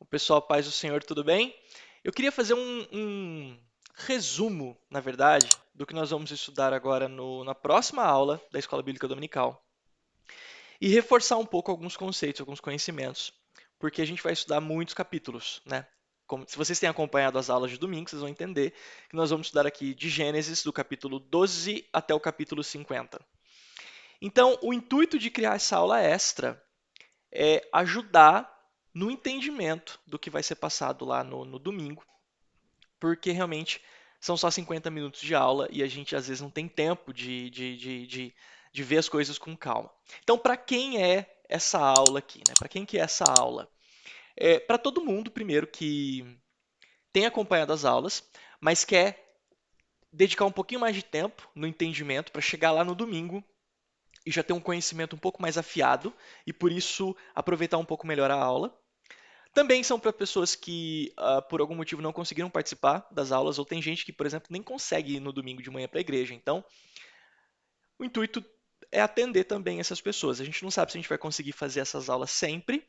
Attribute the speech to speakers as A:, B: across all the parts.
A: O pessoal, paz do Senhor, tudo bem? Eu queria fazer um resumo, na verdade, do que nós vamos estudar agora na próxima aula da Escola Bíblica Dominical e reforçar um pouco alguns conceitos, alguns conhecimentos, porque a gente vai estudar muitos capítulos, né? Se vocês têm acompanhado as aulas de domingo, vocês vão entender que nós vamos estudar aqui de Gênesis, do capítulo 12 até o capítulo 50. Então, o intuito de criar essa aula extra é ajudar no entendimento do que vai ser passado lá no domingo, porque realmente são só 50 minutos de aula e a gente às vezes não tem tempo de ver as coisas com calma. Então, para quem é essa aula aqui? Né? Para quem que é essa aula? Para todo mundo, primeiro, que tem acompanhado as aulas, mas quer dedicar um pouquinho mais de tempo no entendimento para chegar lá no domingo e já ter um conhecimento um pouco mais afiado e por isso aproveitar um pouco melhor a aula. Também são para pessoas que, por algum motivo, não conseguiram participar das aulas, ou tem gente que, por exemplo, nem consegue ir no domingo de manhã para a igreja. Então, o intuito é atender também essas pessoas. A gente não sabe se a gente vai conseguir fazer essas aulas sempre,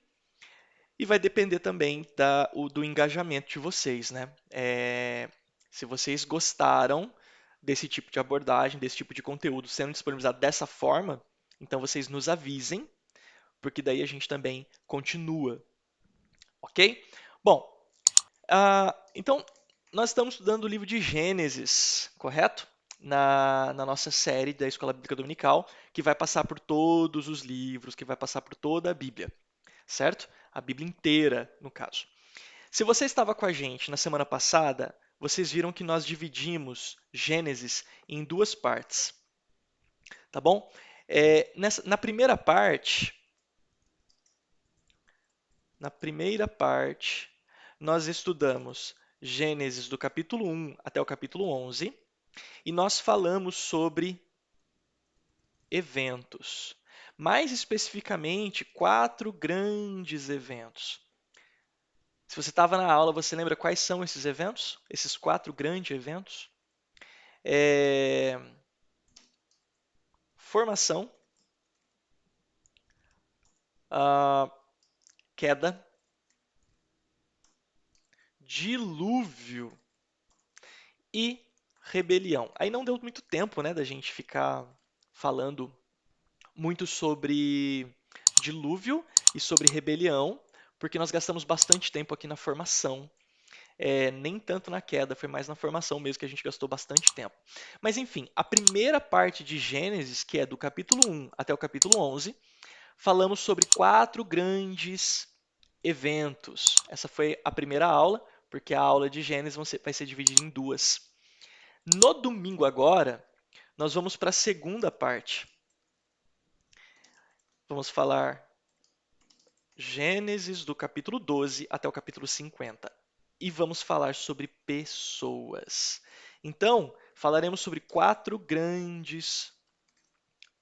A: e vai depender também do engajamento de vocês, né? Se vocês gostaram desse tipo de abordagem, desse tipo de conteúdo sendo disponibilizado dessa forma, então vocês nos avisem, porque daí a gente também continua, ok? Bom, então, nós estamos estudando o livro de Gênesis, correto? Na nossa série da Escola Bíblica Dominical, que vai passar por todos os livros, que vai passar por toda a Bíblia, certo? A Bíblia inteira, no caso. Se você estava com a gente na semana passada, vocês viram que nós dividimos Gênesis em duas partes, tá bom? Na primeira parte, nós estudamos Gênesis do capítulo 1 até o capítulo 11 e nós falamos sobre eventos. Mais especificamente, 4 grandes eventos. Se você estava na aula, você lembra quais são esses eventos? Esses 4 grandes eventos? É... Formação, queda, dilúvio e rebelião. Aí não deu muito tempo, né, da gente ficar falando muito sobre dilúvio e sobre rebelião, porque nós gastamos bastante tempo aqui na formação. Nem tanto na queda, foi mais na formação mesmo que a gente gastou bastante tempo. Mas enfim, a primeira parte de Gênesis, que é do capítulo 1 até o capítulo 11, falamos sobre 4 grandes eventos. Essa foi a primeira aula, porque a aula de Gênesis vai ser dividida em duas. No domingo agora, nós vamos para a segunda parte. Vamos falar Gênesis do capítulo 12 até o capítulo 50. E vamos falar sobre pessoas. Então, falaremos sobre 4 grandes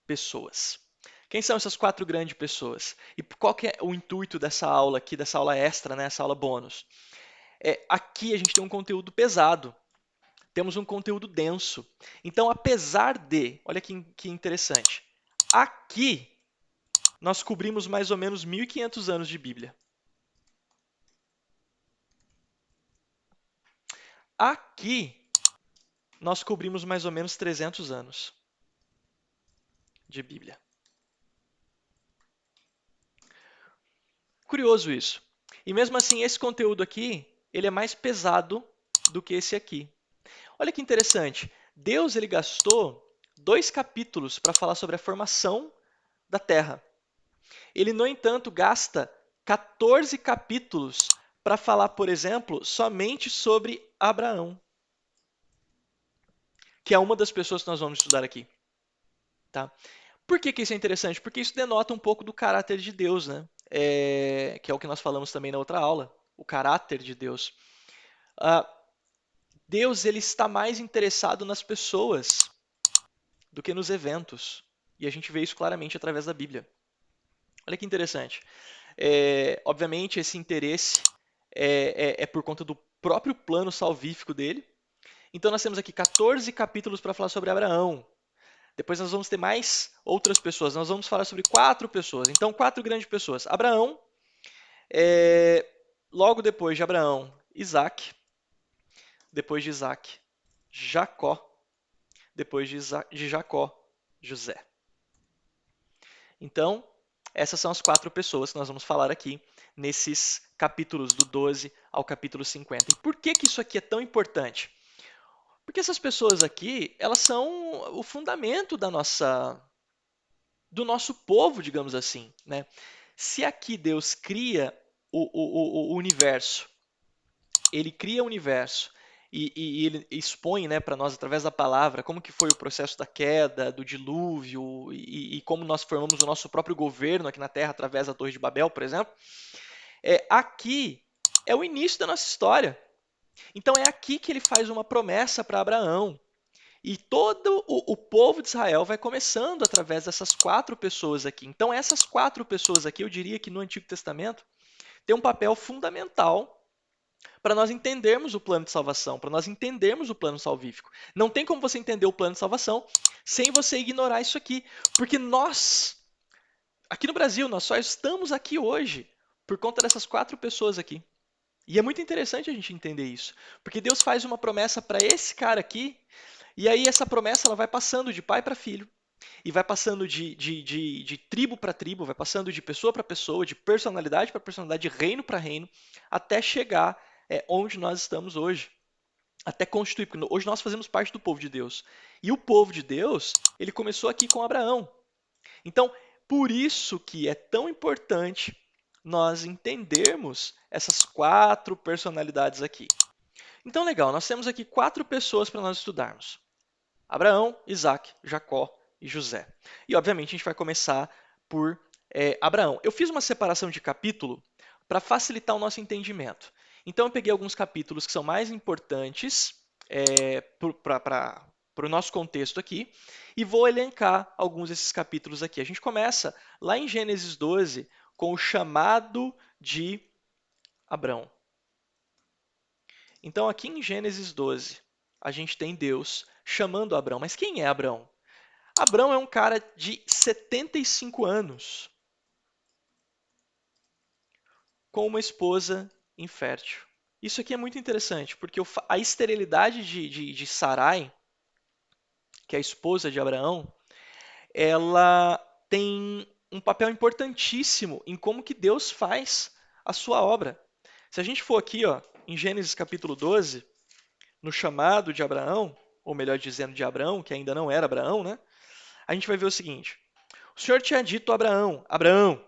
A: pessoas. Quem são essas 4 grandes pessoas? E qual que é o intuito dessa aula aqui, dessa aula extra, né, essa aula bônus? Aqui a gente tem um conteúdo pesado, temos um conteúdo denso. Então, apesar de, olha que interessante, aqui nós cobrimos mais ou menos 1.500 anos de Bíblia. Aqui nós cobrimos mais ou menos 300 anos de Bíblia. Curioso isso. E mesmo assim, esse conteúdo aqui, ele é mais pesado do que esse aqui. Olha que interessante. Deus ele gastou 2 capítulos para falar sobre a formação da Terra. Ele, no entanto, gasta 14 capítulos para falar, por exemplo, somente sobre Abraão, que é uma das pessoas que nós vamos estudar aqui. Tá? Por que isso é interessante? Porque isso denota um pouco do caráter de Deus, né? Que é o que nós falamos também na outra aula, o caráter de Deus. Deus ele está mais interessado nas pessoas do que nos eventos. E a gente vê isso claramente através da Bíblia. Olha que interessante. Obviamente, esse interesse é por conta do próprio plano salvífico dele. Então, nós temos aqui 14 capítulos para falar sobre Abraão. Depois nós vamos ter mais outras pessoas. Nós vamos falar sobre 4 pessoas. Então, 4 grandes pessoas. Abraão, logo depois de Abraão, Isaac, depois de Isaac, Jacó, depois de Jacó, José. Então, essas são as 4 pessoas que nós vamos falar aqui nesses capítulos do 12 ao capítulo 50. E por que que isso aqui é tão importante? Porque essas pessoas aqui, elas são o fundamento do nosso povo, digamos assim, né? Se aqui Deus cria o universo, ele cria o universo e ele expõe, né, para nós através da palavra como que foi o processo da queda, do dilúvio e como nós formamos o nosso próprio governo aqui na Terra através da Torre de Babel, por exemplo. Aqui é o início da nossa história. Então é aqui que ele faz uma promessa para Abraão. E todo o povo de Israel vai começando através dessas 4 pessoas aqui. Então essas 4 pessoas aqui, eu diria que no Antigo Testamento, têm um papel fundamental para nós entendermos o plano de salvação, para nós entendermos o plano salvífico. Não tem como você entender o plano de salvação sem você ignorar isso aqui, porque nós, aqui no Brasil, nós só estamos aqui hoje por conta dessas 4 pessoas aqui. E é muito interessante a gente entender isso, porque Deus faz uma promessa para esse cara aqui, e aí essa promessa ela vai passando de pai para filho, e vai passando de tribo para tribo, vai passando de pessoa para pessoa, de personalidade para personalidade, de reino para reino, até chegar onde nós estamos hoje. Até constituir, porque hoje nós fazemos parte do povo de Deus. E o povo de Deus, ele começou aqui com Abraão. Então, por isso que é tão importante nós entendermos essas 4 personalidades aqui. Então, legal, nós temos aqui 4 pessoas para nós estudarmos. Abraão, Isaac, Jacó e José. E, obviamente, a gente vai começar por Abraão. Eu fiz uma separação de capítulo para facilitar o nosso entendimento. Então, eu peguei alguns capítulos que são mais importantes para o nosso contexto aqui e vou elencar alguns desses capítulos aqui. A gente começa lá em Gênesis 12 com o chamado de Abraão. Então, aqui em Gênesis 12, a gente tem Deus chamando Abraão. Mas quem é Abraão? Abraão é um cara de 75 anos com uma esposa infértil. Isso aqui é muito interessante, porque a esterilidade de Sarai, que é a esposa de Abraão, ela tem um papel importantíssimo em como que Deus faz a sua obra. Se a gente for aqui, ó, em Gênesis capítulo 12, no chamado de Abraão, ou melhor dizendo, de Abraão, que ainda não era Abraão, né? A gente vai ver o seguinte: o Senhor tinha dito a Abraão: Abraão,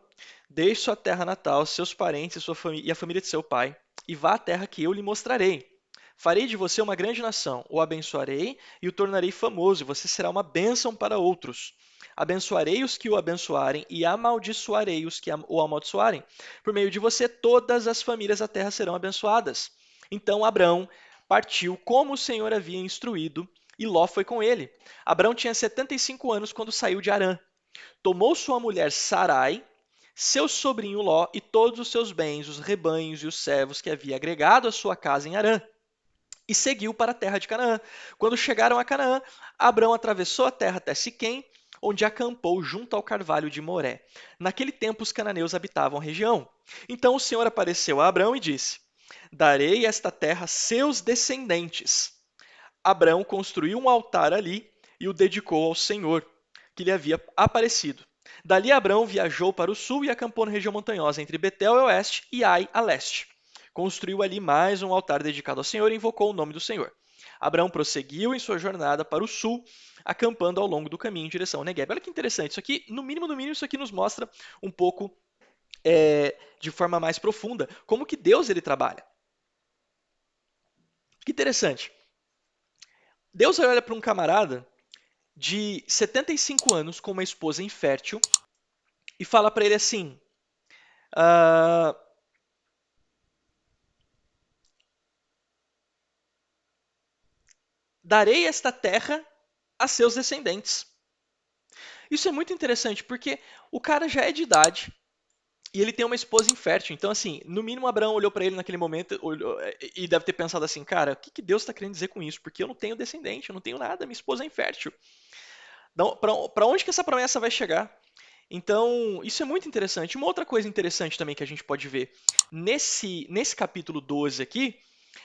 A: deixe sua terra natal, seus parentes e a família de seu pai, e vá à terra que eu lhe mostrarei. Farei de você uma grande nação, o abençoarei e o tornarei famoso, e você será uma bênção para outros. Abençoarei os que o abençoarem e amaldiçoarei os que o amaldiçoarem. Por meio de você, todas as famílias da terra serão abençoadas. Então Abraão partiu como o Senhor havia instruído, e Ló foi com ele. Abraão tinha 75 anos quando saiu de Harã. Tomou sua mulher Sarai, seu sobrinho Ló e todos os seus bens, os rebanhos e os servos que havia agregado à sua casa em Harã, e seguiu para a terra de Canaã. Quando chegaram a Canaã, Abrão atravessou a terra até Siquém, onde acampou junto ao carvalho de Moré. Naquele tempo os cananeus habitavam a região. Então o Senhor apareceu a Abrão e disse: Darei esta terra a seus descendentes. Abrão construiu um altar ali e o dedicou ao Senhor, que lhe havia aparecido. Dali Abrão viajou para o sul e acampou na região montanhosa entre Betel a oeste e Ai a leste. Construiu ali mais um altar dedicado ao Senhor e invocou o nome do Senhor. Abraão prosseguiu em sua jornada para o sul, acampando ao longo do caminho em direção ao Negueb. Olha que interessante, isso aqui, no mínimo, isso aqui nos mostra um pouco, de forma mais profunda, como que Deus ele trabalha. Que interessante. Deus olha para um camarada de 75 anos com uma esposa infértil e fala para ele assim: darei esta terra a seus descendentes. Isso é muito interessante porque o cara já é de idade e ele tem uma esposa infértil. Então, assim, no mínimo Abraão olhou para ele naquele momento e deve ter pensado assim: cara, o que Deus está querendo dizer com isso? Porque eu não tenho descendente, eu não tenho nada, minha esposa é infértil. Então, para onde que essa promessa vai chegar? Então, isso é muito interessante. Uma outra coisa interessante também que a gente pode ver nesse capítulo 12 aqui,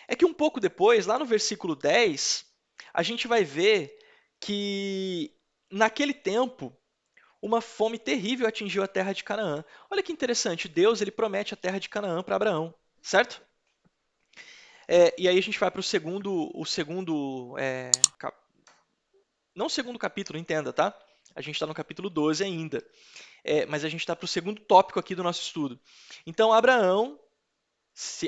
A: é que um pouco depois, lá no versículo 10, a gente vai ver que naquele tempo uma fome terrível atingiu a terra de Canaã. Olha que interessante, Deus ele promete a terra de Canaã para Abraão, certo? E aí a gente vai para não o segundo capítulo, entenda, tá? A gente está no capítulo 12 ainda, mas a gente está para o segundo tópico aqui do nosso estudo. Então, Abraão,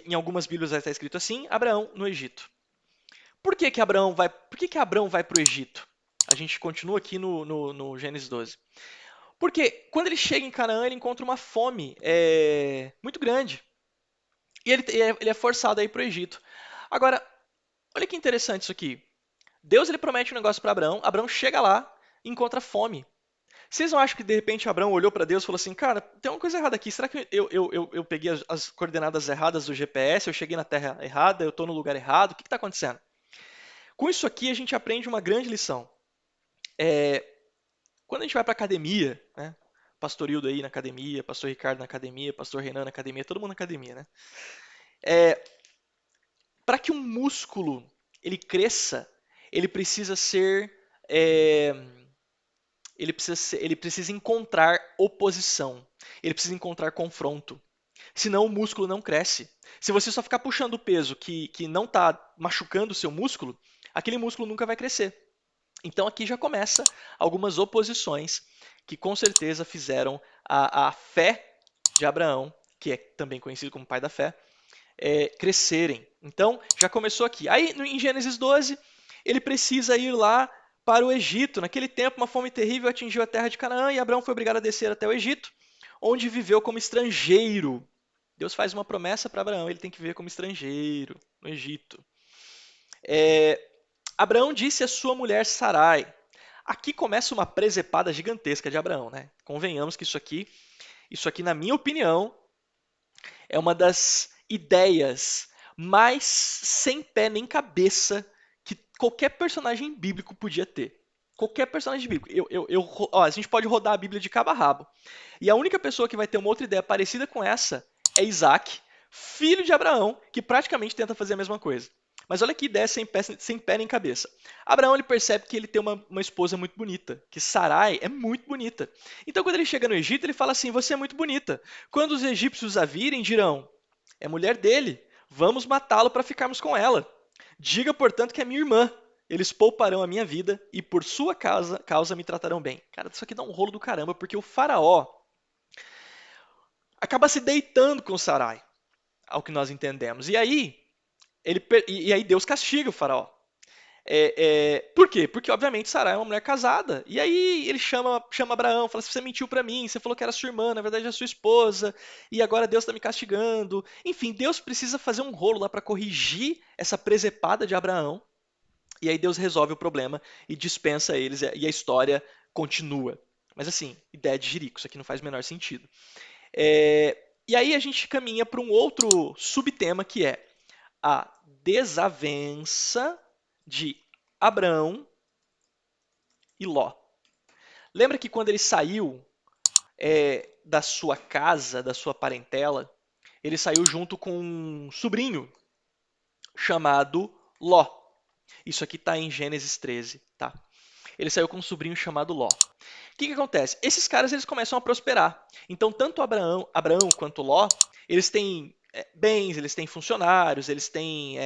A: em algumas Bíblias vai estar escrito assim, Abraão no Egito. Por que que Abraão vai para o Egito? A gente continua aqui no Gênesis 12. Porque quando ele chega em Canaã, ele encontra uma fome muito grande. E ele é forçado a ir para o Egito. Agora, olha que interessante isso aqui. Deus ele promete um negócio para Abraão, Abraão chega lá e encontra fome. Vocês não acham que de repente Abraão olhou para Deus e falou assim: Cara, tem uma coisa errada aqui. Será que eu peguei as coordenadas erradas do GPS? Eu cheguei na terra errada? Eu estou no lugar errado? O que está acontecendo? Com isso aqui, a gente aprende uma grande lição. Quando a gente vai para academia, né? Pastor Hildo aí na academia, Pastor Ricardo na academia, Pastor Renan na academia, todo mundo na academia, né? Para que um músculo ele cresça, ele precisa ser, é, ele precisa encontrar oposição, ele precisa encontrar confronto. Senão o músculo não cresce. Se você só ficar puxando o peso que não está machucando o seu músculo, aquele músculo nunca vai crescer. Então aqui já começa algumas oposições que com certeza fizeram a fé de Abraão, que é também conhecido como pai da fé, crescerem. Então já começou aqui. Aí em Gênesis 12, ele precisa ir lá para o Egito. Naquele tempo, uma fome terrível atingiu a terra de Canaã e Abraão foi obrigado a descer até o Egito, onde viveu como estrangeiro. Deus faz uma promessa para Abraão, ele tem que viver como estrangeiro no Egito. Abraão disse à sua mulher Sarai. Aqui começa uma presepada gigantesca de Abraão, né? Convenhamos que isso aqui, na minha opinião, é uma das ideias mais sem pé nem cabeça que qualquer personagem bíblico podia ter. Qualquer personagem bíblico. A gente pode rodar a Bíblia de cabo a rabo. E a única pessoa que vai ter uma outra ideia parecida com essa é Isaac, filho de Abraão, que praticamente tenta fazer a mesma coisa. Mas olha que ideia sem pé nem cabeça. Abraão ele percebe que ele tem uma esposa muito bonita, que Sarai é muito bonita. Então quando ele chega no Egito, ele fala assim: Você é muito bonita. Quando os egípcios a virem, dirão: É mulher dele, vamos matá-lo para ficarmos com ela. Diga, portanto, que é minha irmã. Eles pouparão a minha vida e por sua causa me tratarão bem. Cara, isso aqui dá um rolo do caramba, porque o faraó acaba se deitando com Sarai, ao que nós entendemos. E aí Deus castiga o faraó. Por quê? Porque, obviamente, Sarai é uma mulher casada. E aí ele chama Abraão, fala assim, você mentiu para mim, você falou que era sua irmã, na verdade é sua esposa, e agora Deus está me castigando. Enfim, Deus precisa fazer um rolo lá para corrigir essa presepada de Abraão. E aí Deus resolve o problema e dispensa eles, e a história continua. Mas assim, ideia de jirico, isso aqui não faz o menor sentido. E aí a gente caminha para um outro subtema que é a desavença de Abraão e Ló. Lembra que quando ele saiu da sua casa, da sua parentela, ele saiu junto com um sobrinho chamado Ló. Isso aqui está em Gênesis 13, tá? Ele saiu com um sobrinho chamado Ló. O que acontece? Esses caras eles começam a prosperar. Então, tanto Abraão quanto Ló, eles têm bens, eles têm funcionários, eles têm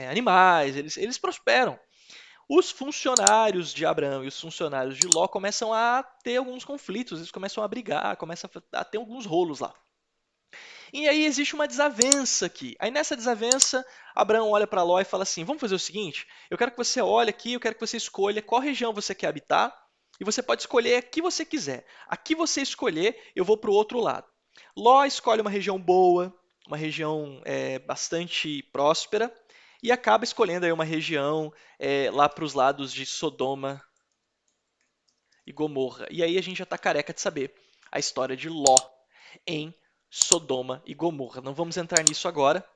A: animais, eles prosperam. Os funcionários de Abraão e os funcionários de Ló começam a ter alguns conflitos, eles começam a brigar, começam a ter alguns rolos lá. E aí existe uma desavença aqui. Aí nessa desavença, Abraão olha para Ló e fala assim: Vamos fazer o seguinte, eu quero que você olhe aqui, eu quero que você escolha qual região você quer habitar, e você pode escolher a que você quiser. Aqui você escolher, eu vou para o outro lado. Ló escolhe uma região boa, uma região bastante próspera, e acaba escolhendo aí uma região lá para os lados de Sodoma e Gomorra. E aí a gente já está careca de saber a história de Ló em Sodoma e Gomorra. Não vamos entrar nisso agora,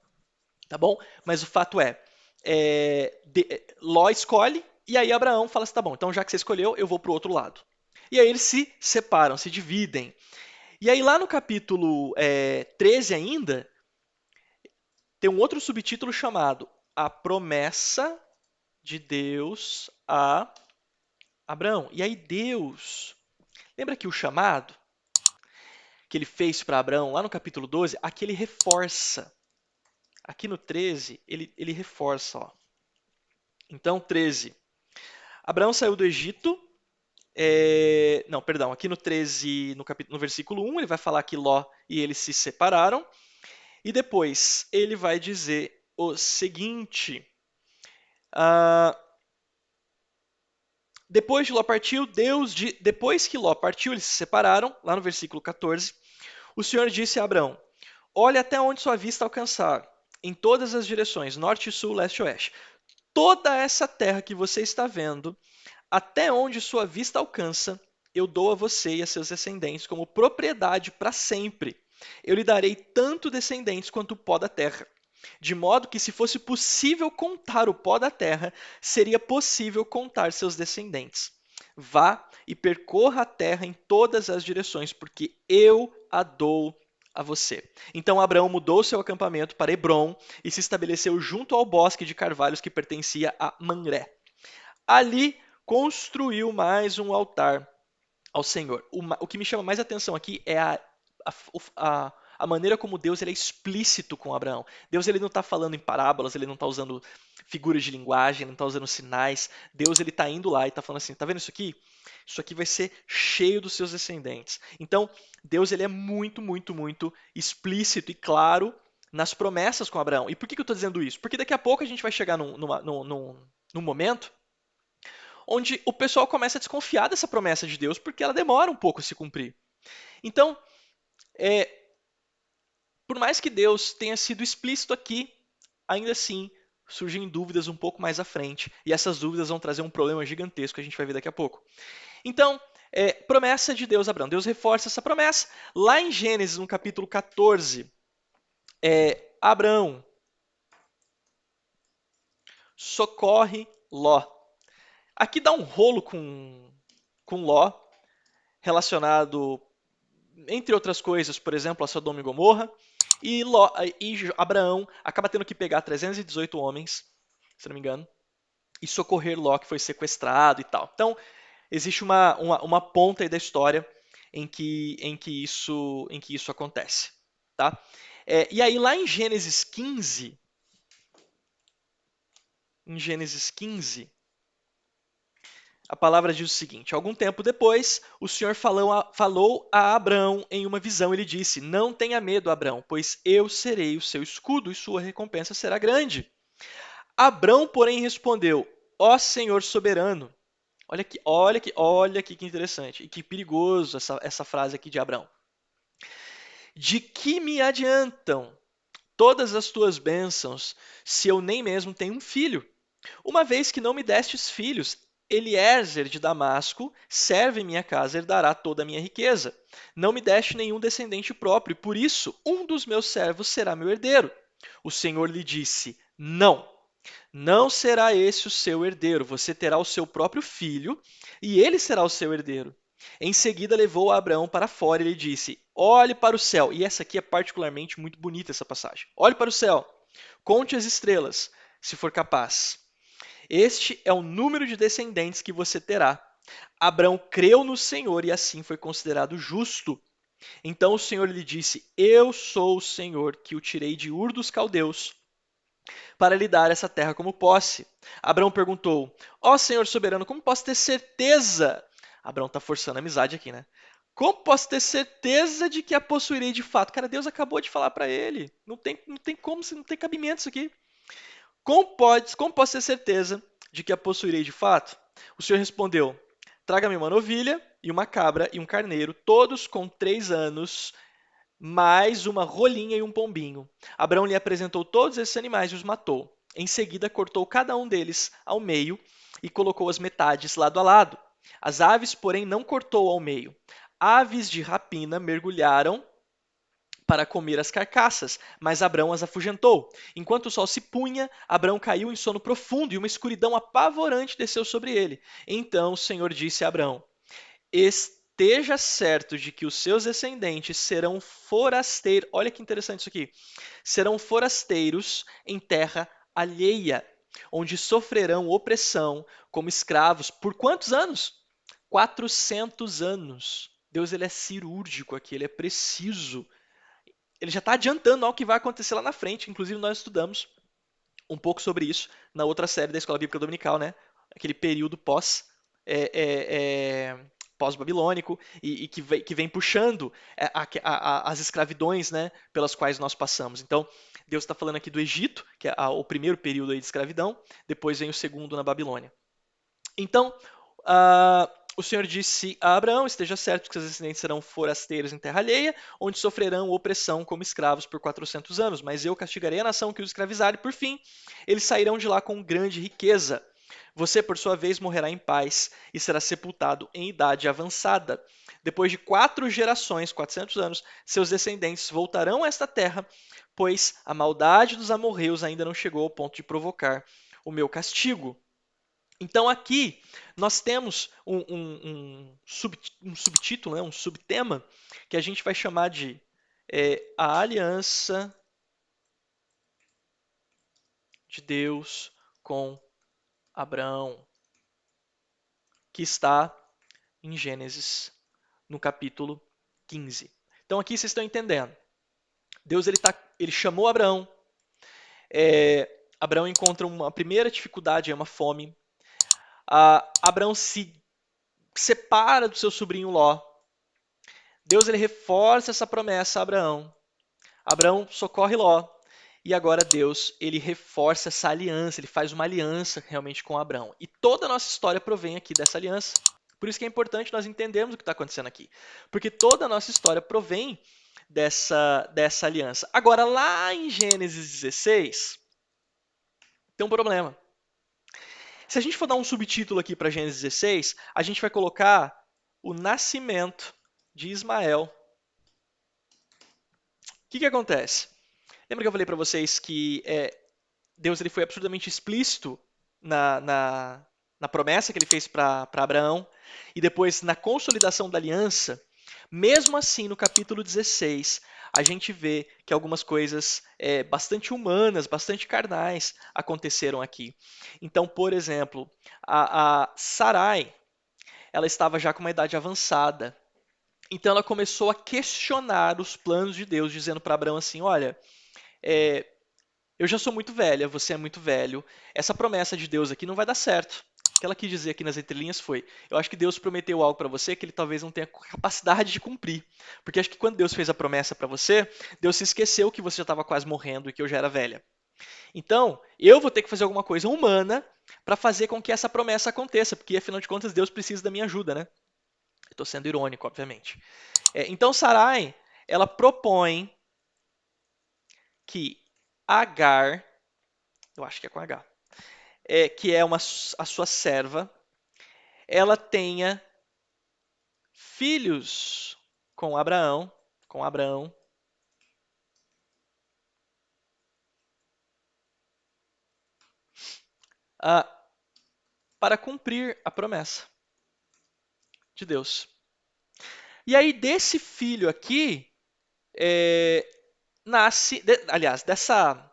A: tá bom? Mas o fato Ló escolhe e aí Abraão fala assim, tá bom, então já que você escolheu, eu vou para o outro lado. E aí eles se separam, se dividem. E aí lá no capítulo 13 ainda, tem um outro subtítulo chamado A Promessa de Deus a Abraão. E aí Deus, lembra que o chamado que ele fez para Abraão lá no capítulo 12, aqui ele reforça. Aqui no 13, ele reforça. Ó. Então, 13. Abraão saiu do Egito. Não, perdão. Aqui no 13, no versículo 1, ele vai falar que Ló e ele se separaram. E depois ele vai dizer o seguinte. Depois que Ló partiu, eles se separaram, lá no versículo 14, o Senhor disse a Abraão: olhe até onde sua vista alcançar, em todas as direções, norte, sul, leste e oeste. Toda essa terra que você está vendo, até onde sua vista alcança, eu dou a você e a seus descendentes como propriedade para sempre. Eu lhe darei tanto descendentes quanto o pó da terra. De modo que, se fosse possível contar o pó da terra, seria possível contar seus descendentes. Vá e percorra a terra em todas as direções, porque eu a dou a você. Então Abraão mudou seu acampamento para Hebrom e se estabeleceu junto ao bosque de carvalhos que pertencia a Mamré. Ali construiu mais um altar ao Senhor. O que me chama mais atenção aqui é a maneira como Deus ele é explícito com Abraão. Deus ele não está falando em parábolas, ele não está usando figuras de linguagem, ele não está usando sinais. Deus ele está indo lá e está falando assim, tá vendo isso aqui? Isso aqui vai ser cheio dos seus descendentes. Então, Deus ele é muito, muito, muito explícito e claro nas promessas com Abraão. E por que eu estou dizendo isso? Porque daqui a pouco a gente vai chegar num momento onde o pessoal começa a desconfiar dessa promessa de Deus porque ela demora um pouco a se cumprir. Então, por mais que Deus tenha sido explícito aqui, ainda assim surgem dúvidas um pouco mais à frente, e essas dúvidas vão trazer um problema gigantesco que a gente vai ver daqui a pouco. Então, promessa de Deus a Abraão. Deus reforça essa promessa. Lá em Gênesis, no capítulo 14, Abraão socorre Ló. Aqui dá um rolo com Ló, relacionado, entre outras coisas, por exemplo, a Sodoma e Gomorra. E Abraão acaba tendo que pegar 318 homens, se não me engano, e socorrer Ló, que foi sequestrado e tal. Então, existe uma ponta aí da história em que isso acontece. Tá? E aí, lá em Gênesis 15, a palavra diz o seguinte: algum tempo depois, o Senhor falou a Abrão em uma visão. Ele disse: não tenha medo, Abrão, pois eu serei o seu escudo e sua recompensa será grande. Abrão, porém, respondeu: ó Senhor soberano. Olha aqui que interessante e que perigoso essa frase aqui de Abrão. De que me adiantam todas as tuas bênçãos se eu nem mesmo tenho um filho? Uma vez que não me destes filhos, Eliezer de Damasco, serve em minha casa, herdará toda a minha riqueza. Não me deste nenhum descendente próprio, e por isso um dos meus servos será meu herdeiro. O Senhor lhe disse: não, não será esse o seu herdeiro. Você terá o seu próprio filho, e ele será o seu herdeiro. Em seguida levou Abraão para fora e lhe disse: olhe para o céu. E essa aqui é particularmente muito bonita, essa passagem. Olhe para o céu, conte as estrelas, se for capaz. Este é o número de descendentes que você terá. Abraão creu no Senhor e assim foi considerado justo. Então o Senhor lhe disse: eu sou o Senhor que o tirei de Ur dos Caldeus para lhe dar essa terra como posse. Abraão perguntou: ó Senhor soberano, como posso ter certeza? Abraão está forçando a amizade aqui, né? Como posso ter certeza de que a possuirei de fato? Cara, Deus acabou de falar para ele. Não tem como, não tem cabimento isso aqui. Como posso ter certeza de que a possuirei de fato? O Senhor respondeu: traga-me uma novilha e uma cabra e um carneiro, todos com 3 anos, mais uma rolinha e um pombinho. Abraão lhe apresentou todos esses animais e os matou. Em seguida, cortou cada um deles ao meio e colocou as metades lado a lado. As aves, porém, não cortou ao meio. Aves de rapina mergulharam para comer as carcaças, mas Abrão as afugentou. Enquanto o sol se punha, Abrão caiu em sono profundo e uma escuridão apavorante desceu sobre ele. Então o Senhor disse a Abrão: esteja certo de que os seus descendentes serão forasteiros. Olha que interessante isso aqui. Serão forasteiros em terra alheia, onde sofrerão opressão como escravos por quantos anos? 400 anos. Deus ele é cirúrgico aqui, ele é preciso. Ele já está adiantando algo que vai acontecer lá na frente. Inclusive, nós estudamos um pouco sobre isso na outra série da Escola Bíblica Dominical, né? Aquele período pós-babilônico e que vem puxando as escravidões, né, pelas quais nós passamos. Então, Deus está falando aqui do Egito, que é o primeiro período aí de escravidão, depois vem o segundo na Babilônia. Então, o Senhor disse a Abraão: esteja certo que seus descendentes serão forasteiros em terra alheia, onde sofrerão opressão como escravos por 400 anos. Mas eu castigarei a nação que os escravizar, e por fim, eles sairão de lá com grande riqueza. Você, por sua vez, morrerá em paz e será sepultado em idade avançada. Depois de 4 gerações, 400 anos, seus descendentes voltarão a esta terra, pois a maldade dos amorreus ainda não chegou ao ponto de provocar o meu castigo. Então aqui nós temos um subtítulo, né, um subtema, que a gente vai chamar de a aliança de Deus com Abraão, que está em Gênesis, no capítulo 15. Então aqui vocês estão entendendo. Deus ele chamou Abraão. Abraão encontra uma primeira dificuldade, é uma fome. Abraão se separa do seu sobrinho Ló. Deus ele reforça essa promessa a Abraão. Abraão socorre Ló. E agora Deus ele reforça essa aliança, ele faz uma aliança realmente com Abraão. E toda a nossa história provém aqui dessa aliança. Por isso que é importante nós entendermos o que está acontecendo aqui. Porque toda a nossa história provém dessa aliança. Agora, lá em Gênesis 16, tem um problema. Se a gente for dar um subtítulo aqui para Gênesis 16, a gente vai colocar o nascimento de Ismael. O que acontece? Lembra que eu falei para vocês que Deus ele foi absurdamente explícito na promessa que ele fez para Abraão e depois na consolidação da aliança? Mesmo assim, no capítulo 16, a gente vê que algumas coisas bastante humanas, bastante carnais aconteceram aqui. Então, por exemplo, a Sarai, ela estava já com uma idade avançada. Então ela começou a questionar os planos de Deus, dizendo para Abraão assim: olha, eu já sou muito velha, você é muito velho, essa promessa de Deus aqui não vai dar certo. O que ela quis dizer aqui nas entrelinhas foi: eu acho que Deus prometeu algo para você que ele talvez não tenha capacidade de cumprir. Porque acho que quando Deus fez a promessa para você, Deus se esqueceu que você já estava quase morrendo e que eu já era velha. Então, eu vou ter que fazer alguma coisa humana para fazer com que essa promessa aconteça, porque afinal de contas Deus precisa da minha ajuda, né? Estou sendo irônico, obviamente. Então Sarai, ela propõe que Agar, eu acho que é com H, que é a sua serva, ela tenha filhos com Abraão, para cumprir a promessa de Deus. E aí desse filho aqui nasce, aliás, dessa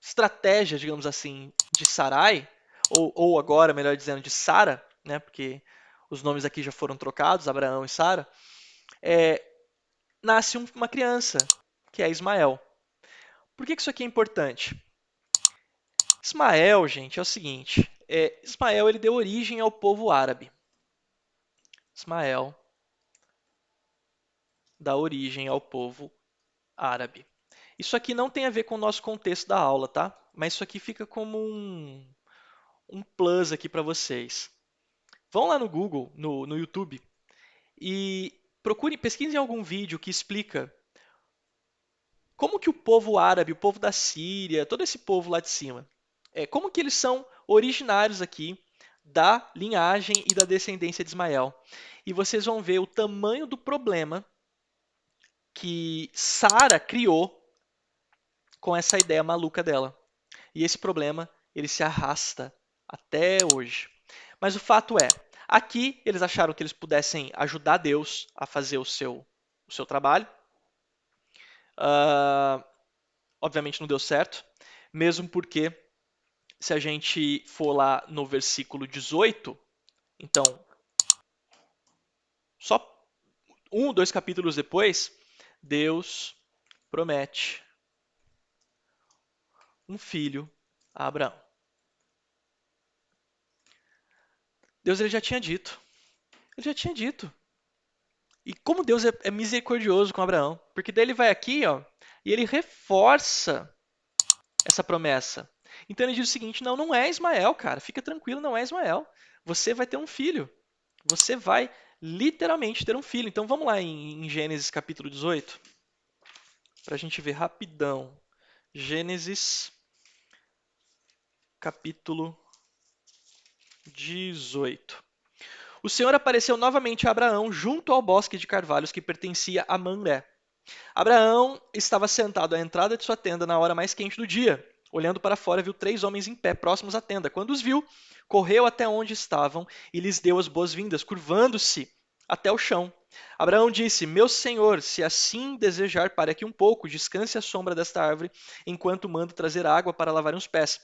A: estratégia, digamos assim, de Sarai, ou agora, melhor dizendo, de Sara, né, porque os nomes aqui já foram trocados, Abraão e Sara, nasce uma criança, que é Ismael. Por que isso aqui é importante? Ismael, gente, é o seguinte, Ismael ele deu origem ao povo árabe. Ismael dá origem ao povo árabe. Isso aqui não tem a ver com o nosso contexto da aula, tá? Mas isso aqui fica como um plus aqui para vocês. Vão lá no Google, no YouTube, e pesquisem algum vídeo que explica como que o povo árabe, o povo da Síria, todo esse povo lá de cima, como que eles são originários aqui da linhagem e da descendência de Ismael. E vocês vão ver o tamanho do problema que Sara criou com essa ideia maluca dela. E esse problema, ele se arrasta até hoje. Mas o fato é, aqui eles acharam que eles pudessem ajudar Deus a fazer o seu trabalho. Ah, obviamente não deu certo, mesmo porque se a gente for lá no versículo 18, então, só 2 capítulos depois, Deus promete um filho a Abraão. Deus ele já tinha dito. Ele já tinha dito. E como Deus é misericordioso com Abraão. Porque daí ele vai aqui, ó, e ele reforça essa promessa. Então ele diz o seguinte: não, não é Ismael, cara. Fica tranquilo, não é Ismael. Você vai ter um filho. Você vai literalmente ter um filho. Então vamos lá em Gênesis capítulo 18. Para a gente ver rapidão. Gênesis capítulo 18. O Senhor apareceu novamente a Abraão junto ao bosque de carvalhos que pertencia a Mamré. Abraão estava sentado à entrada de sua tenda na hora mais quente do dia. Olhando para fora, viu 3 homens em pé próximos à tenda. Quando os viu, correu até onde estavam e lhes deu as boas-vindas, curvando-se até o chão. Abraão disse: Meu senhor, se assim desejar, pare aqui um pouco, descanse à sombra desta árvore, enquanto mando trazer água para lavar os pés.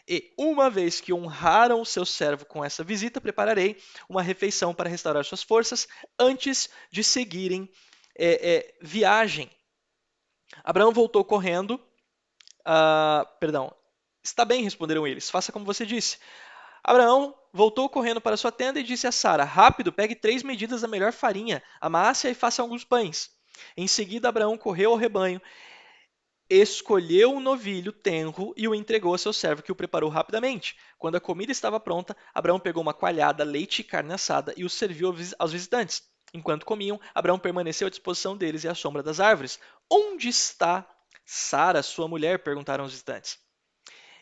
A: E uma vez que honraram o seu servo com essa visita, prepararei uma refeição para restaurar suas forças antes de seguirem viagem. Abraão voltou correndo. Perdão. Está bem, responderam eles. Faça como você disse. Abraão voltou correndo para sua tenda e disse a Sara: Rápido, pegue 3 medidas da melhor farinha, amasse-a e faça alguns pães. Em seguida, Abraão correu ao rebanho, escolheu um novilho tenro e o entregou a seu servo, que o preparou rapidamente. Quando a comida estava pronta, Abraão pegou uma coalhada, leite e carne assada e os serviu aos visitantes. Enquanto comiam, Abraão permaneceu à disposição deles e à sombra das árvores. Onde está Sara, sua mulher? Perguntaram os visitantes.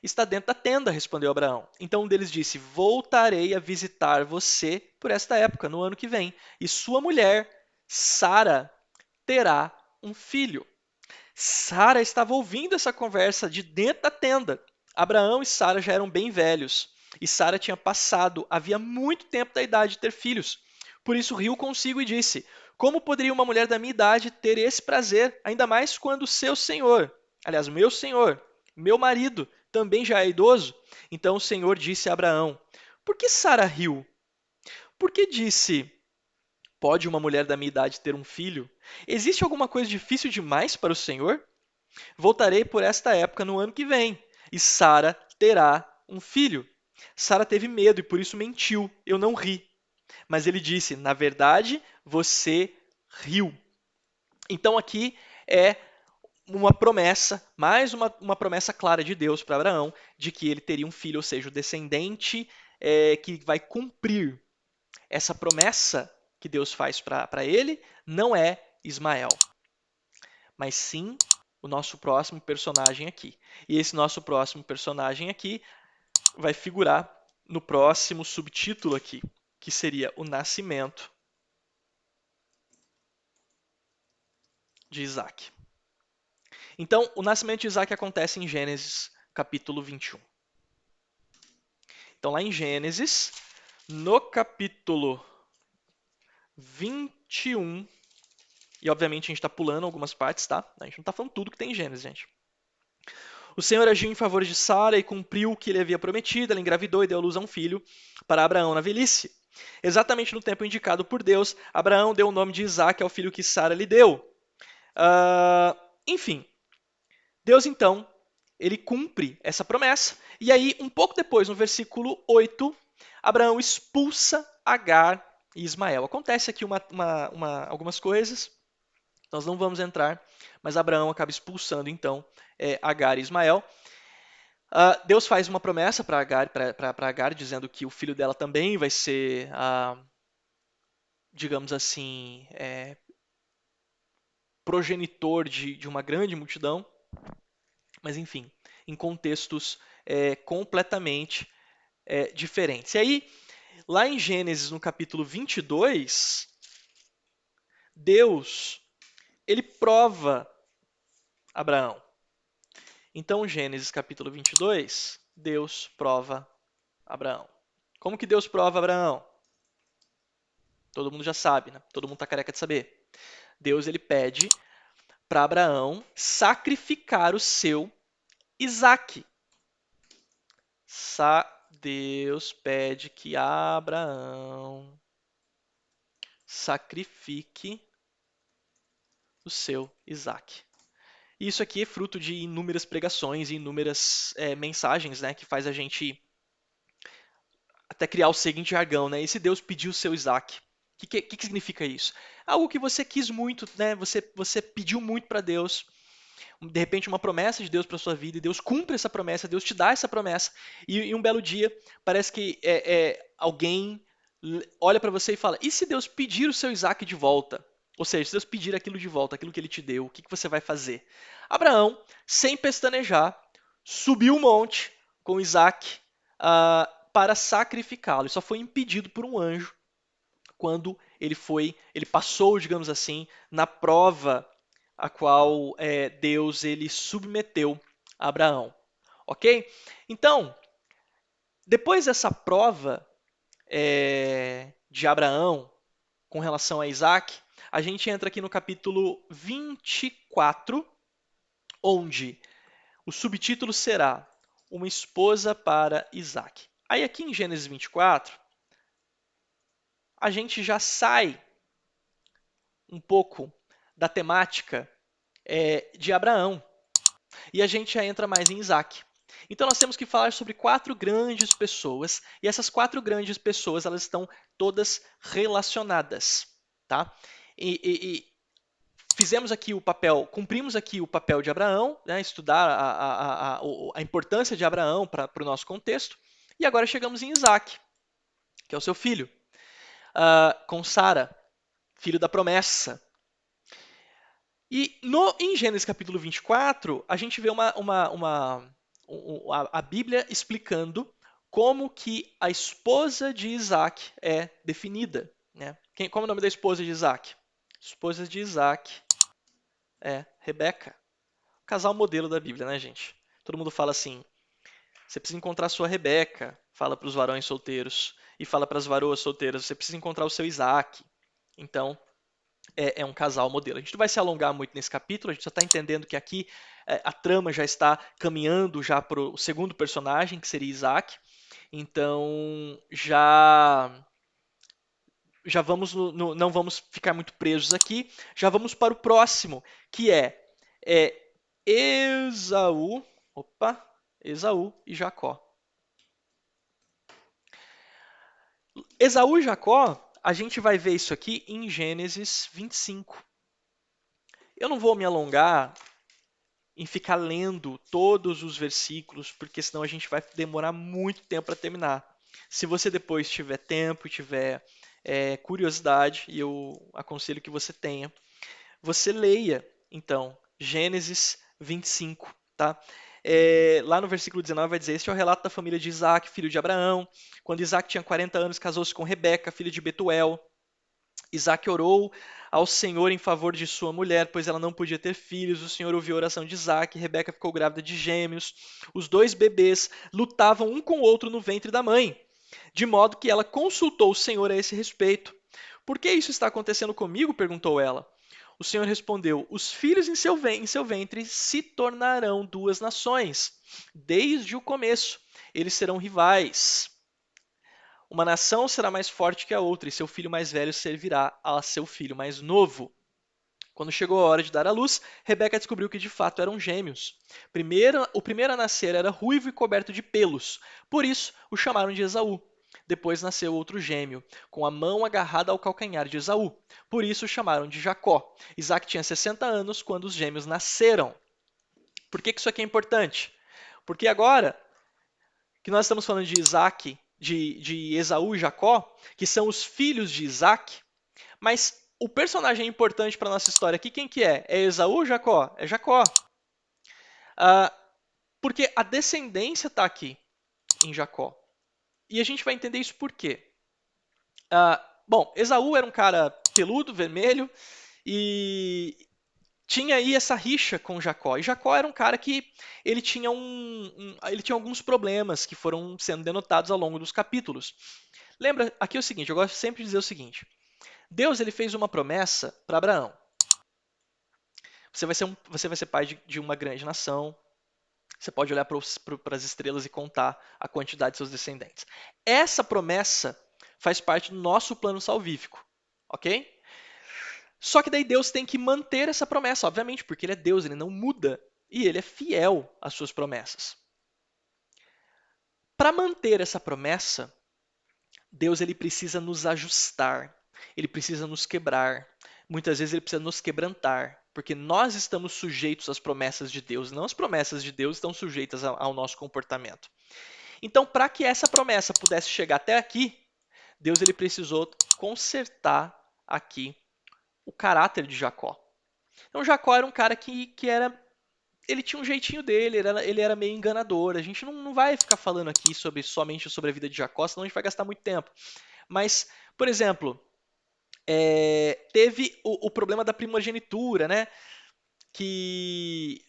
A: Está dentro da tenda, respondeu Abraão. Então um deles disse: Voltarei a visitar você por esta época, no ano que vem, e sua mulher, Sara, terá um filho. Sara estava ouvindo essa conversa de dentro da tenda. Abraão e Sara já eram bem velhos, e Sara tinha passado havia muito tempo da idade de ter filhos. Por isso riu consigo e disse: Como poderia uma mulher da minha idade ter esse prazer, ainda mais quando seu senhor, aliás, meu marido, também já é idoso? Então o Senhor disse a Abraão: Por que Sara riu? Por que disse: Pode uma mulher da minha idade ter um filho? Existe alguma coisa difícil demais para o Senhor? Voltarei por esta época no ano que vem, e Sara terá um filho. Sara teve medo e por isso mentiu. Eu não ri. Mas ele disse: Na verdade, você riu. Então aqui é uma promessa, mais uma promessa clara de Deus para Abraão, de que ele teria um filho, ou seja, o descendente que vai cumprir essa promessa que Deus faz para ele, não é Ismael, mas sim o nosso próximo personagem aqui. E esse nosso próximo personagem aqui vai figurar no próximo subtítulo aqui, que seria o nascimento de Isaac. Então, o nascimento de Isaac acontece em Gênesis capítulo 21. Então, lá em Gênesis, no capítulo 21, e obviamente a gente está pulando algumas partes, tá? A gente não está falando tudo que tem em Gênesis, gente. O Senhor agiu em favor de Sara e cumpriu o que ele havia prometido. Ela engravidou e deu à luz a um filho para Abraão na velhice. Exatamente no tempo indicado por Deus, Abraão deu o nome de Isaac ao filho que Sara lhe deu. Enfim, Deus então, ele cumpre essa promessa. E aí, um pouco depois, no versículo 8, Abraão expulsa Agar e Ismael. Acontece aqui algumas coisas, nós não vamos entrar, mas Abraão acaba expulsando então Agar e Ismael. Deus faz uma promessa para Agar, dizendo que o filho dela também vai ser, digamos assim, progenitor de uma grande multidão. Mas enfim, em contextos completamente diferentes. E aí, lá em Gênesis, no capítulo 22, Deus ele prova Abraão. Então, Gênesis capítulo 22, Deus prova Abraão. Como que Deus prova Abraão? Todo mundo já sabe, né? Todo mundo está careca de saber. Deus ele pede para Abraão sacrificar o seu Isaque. Deus pede que Abraão sacrifique o seu Isaque. Isso aqui é fruto de inúmeras pregações e inúmeras mensagens, né, que faz a gente até criar o seguinte jargão, né? Esse Deus pediu o seu Isaac. O que significa isso? Algo que você quis muito, né? Você pediu muito para Deus. De repente, uma promessa de Deus para sua vida, e Deus cumpre essa promessa, Deus te dá essa promessa, e um belo dia parece que alguém olha para você e fala: e se Deus pedir o seu Isaac de volta? Ou seja, se Deus pedir aquilo de volta, aquilo que ele te deu, o que você vai fazer? Abraão, sem pestanejar, subiu o monte com Isaac para sacrificá-lo. E só foi impedido por um anjo quando ele passou, digamos assim, na prova a qual Deus ele submeteu a Abraão. Ok? Então, depois dessa prova de Abraão com relação a Isaac, a gente entra aqui no capítulo 24, onde o subtítulo será Uma esposa para Isaac. Aí aqui em Gênesis 24, a gente já sai um pouco da temática de Abraão e a gente já entra mais em Isaac. Então nós temos que falar sobre 4 grandes pessoas e essas 4 grandes pessoas elas estão todas relacionadas, tá? E fizemos aqui o papel, cumprimos aqui o papel de Abraão, né, estudar a importância de Abraão para o nosso contexto, e agora chegamos em Isaac, que é o seu filho, com Sara, filho da promessa. E em Gênesis capítulo 24, a gente vê a Bíblia explicando como que a esposa de Isaac é definida. Né? Como é o nome da esposa de Isaac? Esposa de Isaac é Rebeca. Casal modelo da Bíblia, né, gente? Todo mundo fala assim, você precisa encontrar a sua Rebeca, fala para os varões solteiros, e fala para as varoas solteiras, você precisa encontrar o seu Isaac. Então, é um casal modelo. A gente não vai se alongar muito nesse capítulo, a gente só está entendendo que aqui a trama já está caminhando já para o segundo personagem, que seria Isaac. Então, já vamos não vamos ficar muito presos aqui, já vamos para o próximo, que é Esaú, Esaú e Jacó. Esaú e Jacó, a gente vai ver isso aqui em Gênesis 25. Eu não vou me alongar em ficar lendo todos os versículos, porque senão a gente vai demorar muito tempo para terminar. Se você depois tiver tempo e tiver curiosidade, e eu aconselho que você tenha, você leia, então, Gênesis 25, tá? Lá no versículo 19 vai dizer, este é o relato da família de Isaac, filho de Abraão. Quando Isaac tinha 40 anos, casou-se com Rebeca, filha de Betuel. Isaac orou ao Senhor em favor de sua mulher, pois ela não podia ter filhos. O Senhor ouviu a oração de Isaac, Rebeca ficou grávida de gêmeos. Os 2 bebês lutavam um com o outro no ventre da mãe, de modo que ela consultou o Senhor a esse respeito. Por que isso está acontecendo comigo? Perguntou ela. O Senhor respondeu, os filhos em seu ventre se tornarão 2 nações. Desde o começo, eles serão rivais. Uma nação será mais forte que a outra, e seu filho mais velho servirá a seu filho mais novo. Quando chegou a hora de dar à luz, Rebeca descobriu que de fato eram gêmeos. O primeiro a nascer era ruivo e coberto de pelos, por isso o chamaram de Esaú. Depois nasceu outro gêmeo, com a mão agarrada ao calcanhar de Esaú, por isso o chamaram de Jacó. Isaac tinha 60 anos quando os gêmeos nasceram. Por que isso aqui é importante? Porque agora que nós estamos falando de Isaac, de Esaú e Jacó, que são os filhos de Isaac, mas o personagem importante para a nossa história aqui, quem que é? É Esaú ou Jacó? É Jacó. Porque a descendência está aqui em Jacó. E a gente vai entender isso por quê. Bom, Esaú era um cara peludo, vermelho, e tinha aí essa rixa com Jacó. E Jacó era um cara que ele tinha, ele tinha alguns problemas que foram sendo denotados ao longo dos capítulos. Lembra, aqui é o seguinte, eu gosto sempre de dizer o seguinte. Deus ele fez uma promessa para Abraão. Você vai ser pai de uma grande nação. Você pode olhar para as estrelas e contar a quantidade de seus descendentes. Essa promessa faz parte do nosso plano salvífico, ok? Só que daí Deus tem que manter essa promessa, obviamente, porque ele é Deus, ele não muda e ele é fiel às suas promessas. Para manter essa promessa, Deus ele precisa nos ajustar, ele precisa nos quebrar, muitas vezes ele precisa nos quebrantar, porque nós estamos sujeitos às promessas de Deus, não as promessas de Deus estão sujeitas ao nosso comportamento. Então, para que essa promessa pudesse chegar até aqui, Deus ele precisou consertar aqui o caráter de Jacó. Então, Jacó era um cara que era. Ele tinha um jeitinho dele, ele era meio enganador. A gente não vai ficar falando aqui somente sobre a vida de Jacó, senão a gente vai gastar muito tempo. Mas, por exemplo, teve o problema da primogenitura, né? Que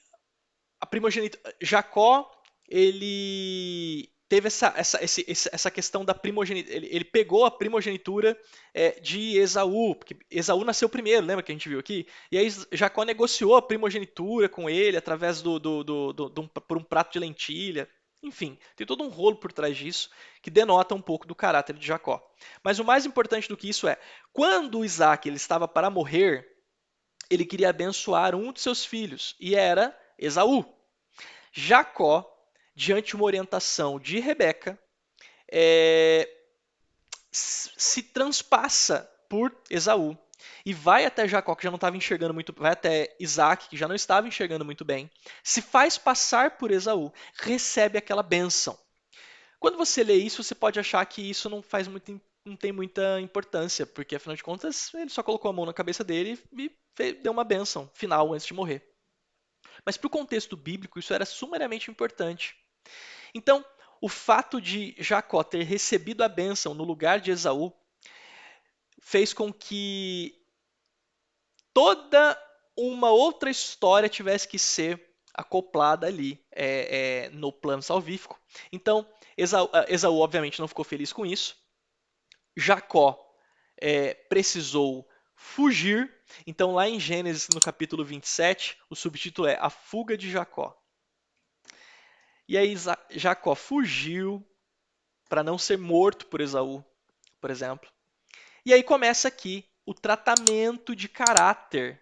A: a primogenitura. Jacó, ele teve essa questão da primogenitura. Ele pegou a primogenitura de Esaú, porque Esaú nasceu primeiro, lembra que a gente viu aqui? E aí Jacó negociou a primogenitura com ele através por um prato de lentilha. Enfim, tem todo um rolo por trás disso que denota um pouco do caráter de Jacó. Mas o mais importante do que isso é, quando Isaac ele estava para morrer, ele queria abençoar um de seus filhos, e era Esaú. Jacó, diante de uma orientação de Rebeca, se transpassa por Esaú e vai até Jacó, que já não estava enxergando muito, vai até Isaac, que já não estava enxergando muito bem, se faz passar por Esaú, recebe aquela bênção. Quando você lê isso, você pode achar que isso não tem muita importância, porque afinal de contas ele só colocou a mão na cabeça dele e deu uma bênção final antes de morrer. Mas para o contexto bíblico, isso era sumariamente importante. Então, o fato de Jacó ter recebido a bênção no lugar de Esaú fez com que toda uma outra história tivesse que ser acoplada ali no plano salvífico. Então, Esaú obviamente não ficou feliz com isso. Jacó precisou fugir. Então, lá em Gênesis, no capítulo 27, o subtítulo é A Fuga de Jacó. E aí Jacó fugiu para não ser morto por Esaú, por exemplo. E aí começa aqui o tratamento de caráter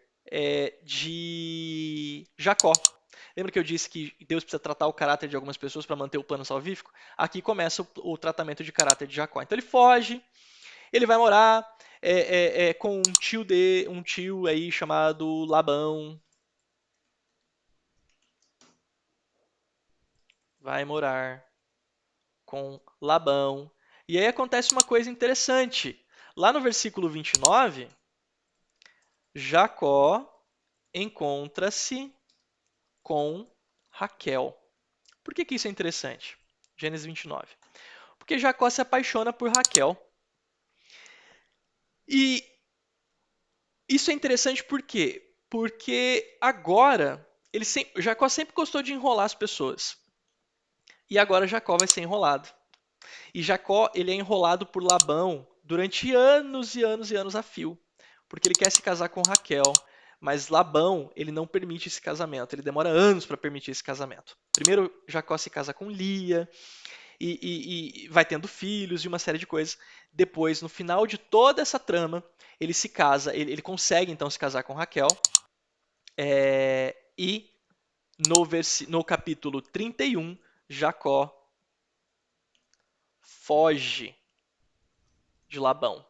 A: de Jacó. Lembra que eu disse que Deus precisa tratar o caráter de algumas pessoas para manter o plano salvífico? Aqui começa o tratamento de caráter de Jacó. Então ele foge, ele vai morar com um tio aí chamado Labão. Vai morar com Labão. E aí acontece uma coisa interessante. Lá no versículo 29, Jacó encontra-se com Raquel. Por que isso é interessante? Gênesis 29. Porque Jacó se apaixona por Raquel. E isso é interessante por quê? Porque agora, Jacó sempre gostou de enrolar as pessoas. E agora Jacó vai ser enrolado. E Jacó ele é enrolado por Labão durante anos e anos e anos a fio. Porque ele quer se casar com Raquel. Mas Labão, ele não permite esse casamento. Ele demora anos para permitir esse casamento. Primeiro, Jacó se casa com Lia e vai tendo filhos e uma série de coisas. Depois, no final de toda essa trama, ele se casa, ele consegue então se casar com Raquel. E no capítulo 31, Jacó foge de Labão.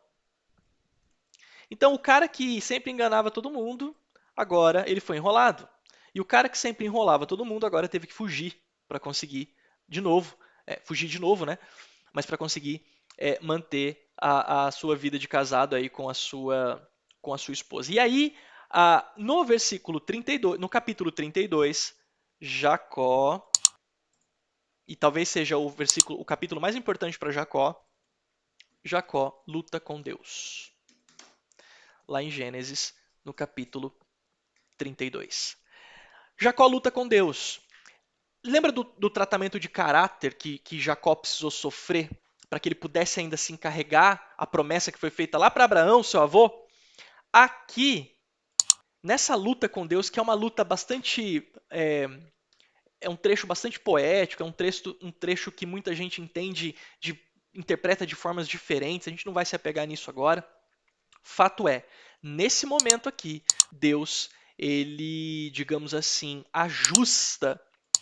A: Então, o cara que sempre enganava todo mundo, agora ele foi enrolado. E o cara que sempre enrolava todo mundo, agora teve que fugir para conseguir de novo, fugir de novo, né? Mas para conseguir manter a sua vida de casado aí com a sua esposa. E aí, no versículo 32, no capítulo 32, Jacó, e talvez seja o capítulo mais importante para Jacó, Jacó luta com Deus. Lá em Gênesis, no capítulo 32. Jacó luta com Deus. Lembra do tratamento de caráter que Jacó precisou sofrer para que ele pudesse ainda se encarregar a promessa que foi feita lá para Abraão, seu avô? Aqui, nessa luta com Deus, que é uma luta bastante... É um trecho bastante poético, é um trecho que muita gente interpreta de formas diferentes, a gente não vai se apegar nisso agora. Fato é, nesse momento aqui, Deus, ele, digamos assim, ajusta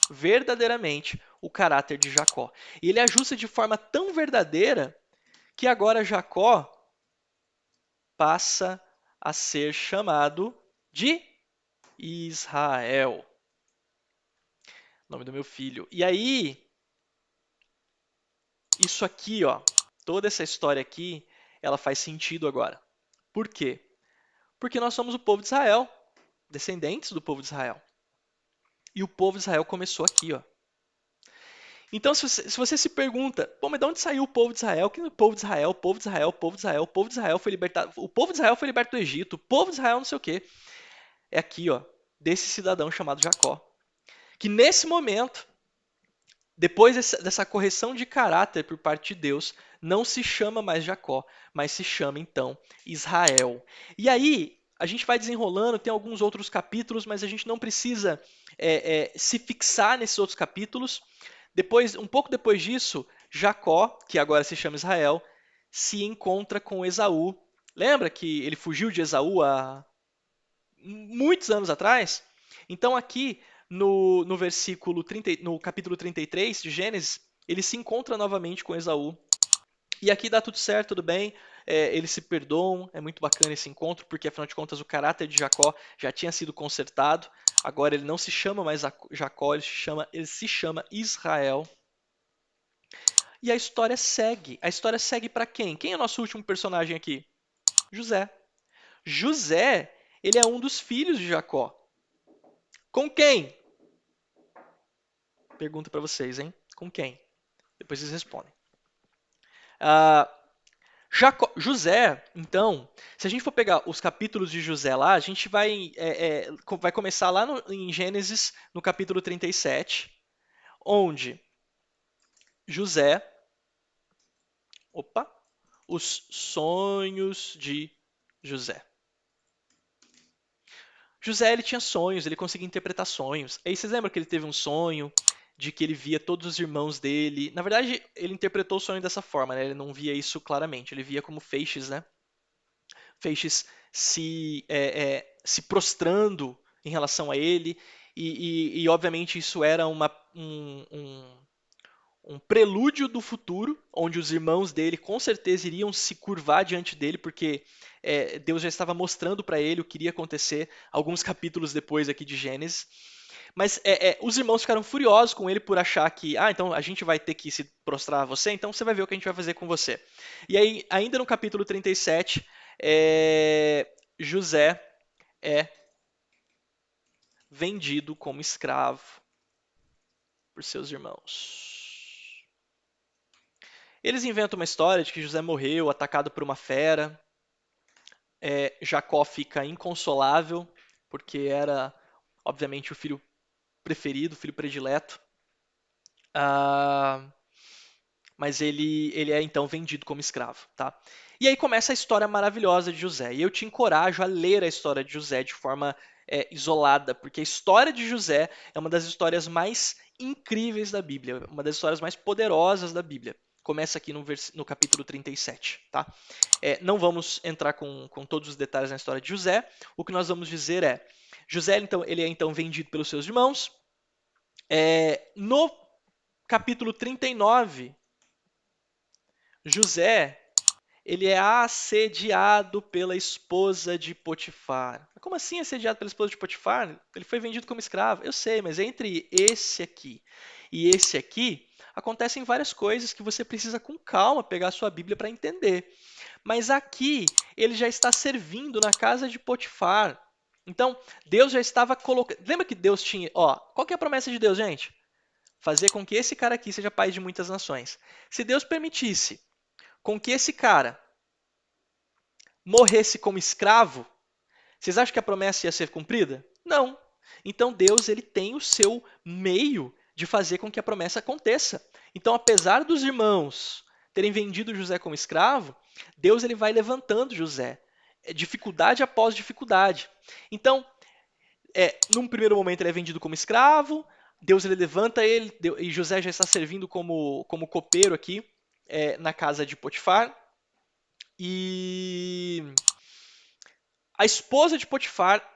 A: verdadeiramente o caráter de Jacó. E ele ajusta de forma tão verdadeira que agora Jacó passa a ser chamado de Israel. Nome do meu filho. E aí, isso aqui, ó, toda essa história aqui, ela faz sentido agora. Por quê? Porque nós somos o povo de Israel, descendentes do povo de Israel. E o povo de Israel começou aqui, ó. Então, se você se pergunta, pô, mas de onde saiu o povo de Israel? Que o povo de Israel, o povo de Israel, o povo de Israel, o povo de Israel foi libertado, o povo de Israel foi liberto do Egito, o povo de Israel não sei o quê. É aqui, ó, desse cidadão chamado Jacó, que nesse momento, depois dessa correção de caráter por parte de Deus, não se chama mais Jacó, mas se chama então Israel. E aí, a gente vai desenrolando, tem alguns outros capítulos, mas a gente não precisa se fixar nesses outros capítulos. Depois, um pouco depois disso, Jacó, que agora se chama Israel, se encontra com Esaú. Lembra que ele fugiu de Esaú há muitos anos atrás? Então aqui no versículo 30, no capítulo 33 de Gênesis, ele se encontra novamente com Esaú. E aqui dá tudo certo, tudo bem, eles se perdoam, é muito bacana esse encontro, porque afinal de contas o caráter de Jacó já tinha sido consertado, agora ele não se chama mais Jacó, ele se chama Israel. E a história segue. A história segue para quem? Quem é o nosso último personagem aqui? José. José, ele é um dos filhos de Jacó. Com quem? Pergunta para vocês, hein? Com quem? Depois vocês respondem. José, então, se a gente for pegar os capítulos de José lá, a gente vai começar lá em Gênesis, no capítulo 37, onde José, os sonhos de José. José, ele tinha sonhos, ele conseguia interpretar sonhos. Aí vocês lembram que ele teve um sonho de que ele via todos os irmãos dele. Na verdade, ele interpretou o sonho dessa forma, né? Ele não via isso claramente, ele via como feixes, né? Feixes se prostrando em relação a ele, e obviamente isso era um prelúdio do futuro, onde os irmãos dele com certeza iriam se curvar diante dele, porque Deus já estava mostrando para ele o que iria acontecer alguns capítulos depois aqui de Gênesis. Mas os irmãos ficaram furiosos com ele por achar que, então a gente vai ter que se prostrar a você, então você vai ver o que a gente vai fazer com você. E aí, ainda no capítulo 37, José é vendido como escravo por seus irmãos. Eles inventam uma história de que José morreu atacado por uma fera. Jacó fica inconsolável, porque era, obviamente, o filho preferido, o filho predileto. Mas ele é então vendido como escravo, tá? E aí começa a história maravilhosa de José. E eu te encorajo a ler a história de José de forma isolada, porque a história de José é uma das histórias mais incríveis da Bíblia, uma das histórias mais poderosas da Bíblia. Começa aqui no capítulo 37, tá? Não vamos entrar com todos os detalhes na história de José. O que nós vamos dizer é, José ele é então vendido pelos seus irmãos. No capítulo 39, José, ele é assediado pela esposa de Potifar. Como assim assediado pela esposa de Potifar? Ele foi vendido como escravo. Eu sei, mas entre esse aqui e esse aqui, acontecem várias coisas que você precisa com calma pegar a sua Bíblia para entender. Mas aqui, ele já está servindo na casa de Potifar. Então, Deus já estava colocando... Lembra que Deus tinha... qual que é a promessa de Deus, gente? Fazer com que esse cara aqui seja pai de muitas nações. Se Deus permitisse com que esse cara morresse como escravo, vocês acham que a promessa ia ser cumprida? Não. Então Deus ele tem o seu meio de fazer com que a promessa aconteça. Então, apesar dos irmãos terem vendido José como escravo, Deus ele vai levantando José, dificuldade após dificuldade. Então, num primeiro momento ele é vendido como escravo, Deus ele levanta ele, e José já está servindo como copeiro aqui na casa de Potifar. E a esposa de Potifar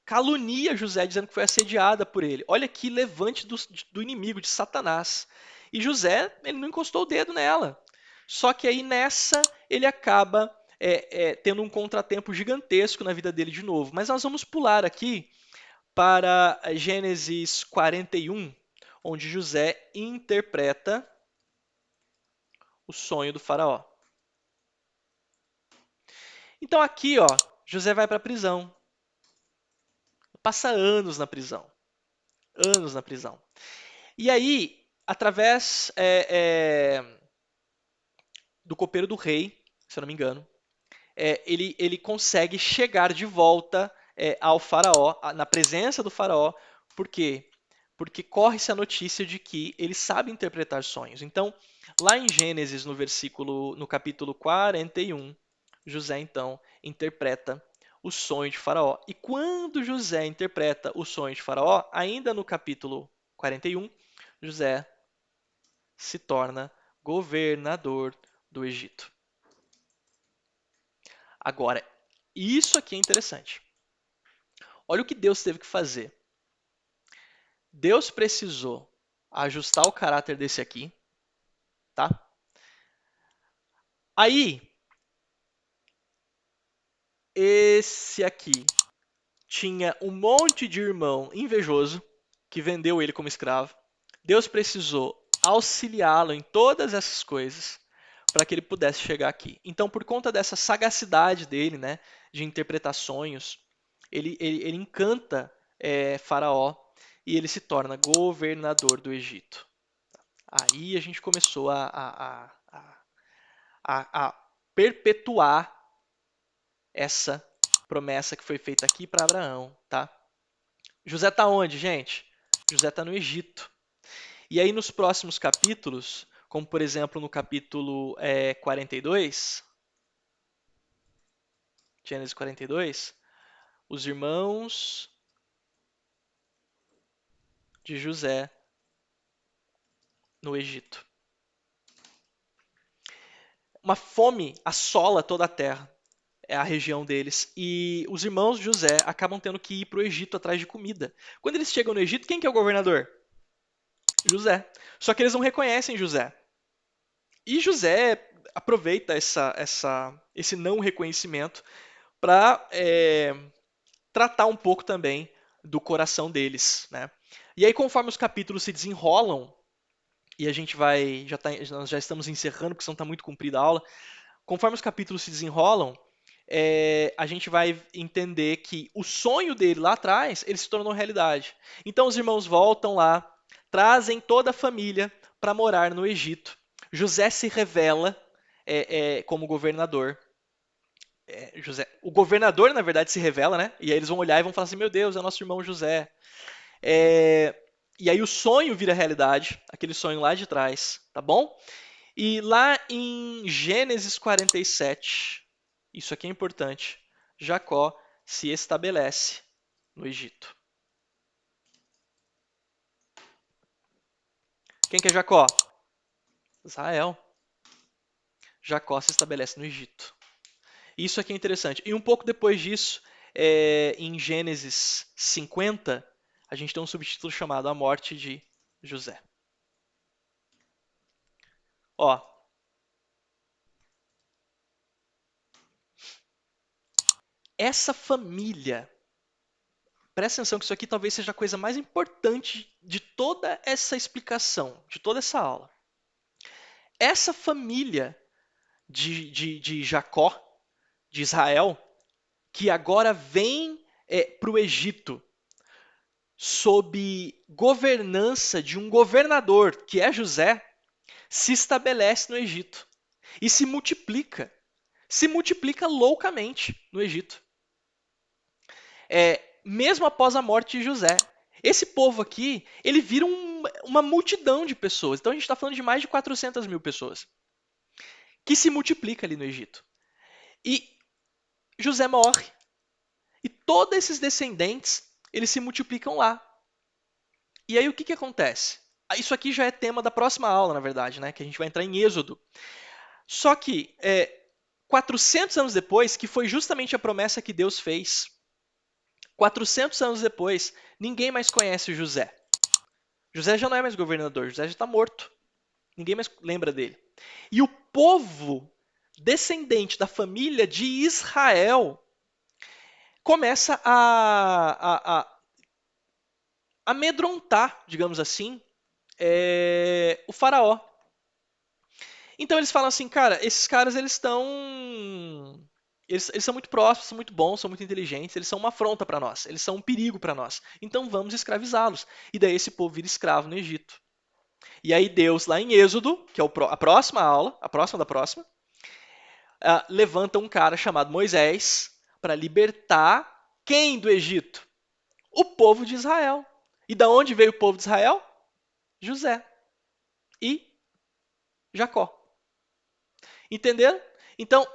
A: calunia José, dizendo que foi assediada por ele. Olha que levante do inimigo, de Satanás. E José, ele não encostou o dedo nela. Só que aí nessa, ele acaba tendo um contratempo gigantesco na vida dele de novo. Mas nós vamos pular aqui para Gênesis 41, onde José interpreta o sonho do faraó. Então aqui, ó, José vai para a prisão. Passa anos na prisão. Anos na prisão. E aí, através do copeiro do rei, se eu não me engano, ele consegue chegar de volta ao faraó, na presença do faraó. Por quê? Porque corre-se a notícia de que ele sabe interpretar sonhos. Então, lá em Gênesis, no capítulo 41, José então interpreta o sonho de Faraó. E quando José interpreta o sonho de Faraó, ainda no capítulo 41, José se torna governador do Egito. Agora, isso aqui é interessante. Olha o que Deus teve que fazer. Deus precisou ajustar o caráter desse aqui, tá? Aí, esse aqui tinha um monte de irmão invejoso que vendeu ele como escravo. Deus precisou auxiliá-lo em todas essas coisas para que ele pudesse chegar aqui. Então, por conta dessa sagacidade dele, né, de interpretar sonhos, ele encanta Faraó e ele se torna governador do Egito. Aí a gente começou a perpetuar essa promessa que foi feita aqui para Abraão, tá? José está onde, gente? José está no Egito. E aí nos próximos capítulos, como por exemplo no capítulo 42, Gênesis 42, os irmãos de José no Egito. Uma fome assola toda a terra, é a região deles, e os irmãos de José acabam tendo que ir para o Egito atrás de comida. Quando eles chegam no Egito, quem que é o governador? José. Só que eles não reconhecem José. E José aproveita esse não reconhecimento para tratar um pouco também do coração deles, né? E aí, conforme os capítulos se desenrolam, e a gente vai, nós já estamos encerrando, porque senão está muito comprida a aula. Conforme os capítulos se desenrolam, a gente vai entender que o sonho dele lá atrás, ele se tornou realidade. Então os irmãos voltam lá, trazem toda a família para morar no Egito. José se revela como governador. O governador, na verdade, se revela, né? E aí eles vão olhar e vão falar assim: meu Deus, é nosso irmão José. E aí o sonho vira realidade, aquele sonho lá de trás, tá bom? E lá em Gênesis 47, isso aqui é importante, Jacó se estabelece no Egito. Quem que é Jacó? Israel. Jacó se estabelece no Egito. Isso aqui é interessante. E um pouco depois disso, em Gênesis 50, a gente tem um subtítulo chamado A Morte de José. Ó, essa família, presta atenção que isso aqui talvez seja a coisa mais importante de toda essa explicação, de toda essa aula. Essa família de Jacó, de Israel, que agora vem para o Egito sob governança de um governador, que é José, se estabelece no Egito e se multiplica loucamente no Egito. mesmo após a morte de José. Esse povo aqui, ele vira uma multidão de pessoas. Então a gente está falando de mais de 400 mil pessoas que se multiplica ali no Egito. E José morre. E todos esses descendentes, eles se multiplicam lá. E aí o que acontece? Isso aqui já é tema da próxima aula, na verdade, né? Que a gente vai entrar em Êxodo. Só que 400 anos depois, que foi justamente a promessa que Deus fez, 400 anos depois, ninguém mais conhece José. José já não é mais governador, José já está morto. Ninguém mais lembra dele. E o povo descendente da família de Israel começa a amedrontar, digamos assim, o faraó. Então eles falam assim, cara, esses caras eles estão. Eles são muito próximos, são muito bons, são muito inteligentes, eles são uma afronta para nós, eles são um perigo para nós. Então vamos escravizá-los. E daí esse povo vira escravo no Egito. E aí Deus, lá em Êxodo, que é a próxima aula, a próxima da próxima, levanta um cara chamado Moisés para libertar quem do Egito? O povo de Israel. E da onde veio o povo de Israel? José e Jacó. Entenderam? Então,